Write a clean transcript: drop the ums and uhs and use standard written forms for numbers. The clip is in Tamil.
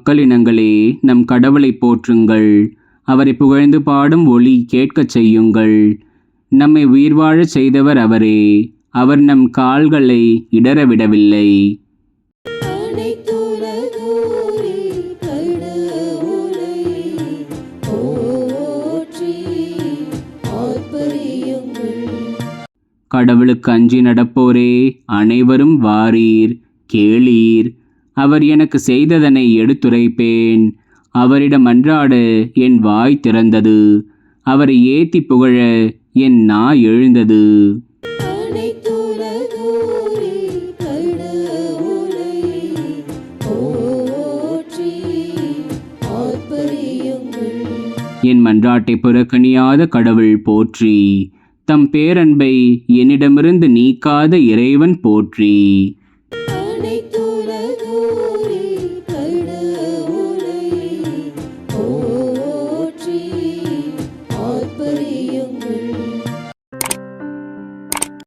மக்களினங்களே, நம் கடவுளை போற்றுங்கள். அவரை புகழ்ந்து பாடும் ஒலி கேட்கச் செய்யுங்கள். நம்மை உயிர் வாழச் செய்தவர் அவரே. அவர் நம் கால்களை இடறவிடவில்லை. கடவுளுக்கு அஞ்சி நடப்போரே, அனைவரும் வாரீர், கேளீர். அவர் எனக்கு செய்ததனை எடுத்துரைப்பேன். அவரிடம் மன்றாட என் வாய் திறந்தது. அவரை ஏத்தி புகழ என் நா எழுந்தது. என் மன்றாட்டை புறக்கணியாத கடவுள் போற்றி. தம் பேரன்பை என்னிடமிருந்து நீக்காத இறைவன் போற்றி.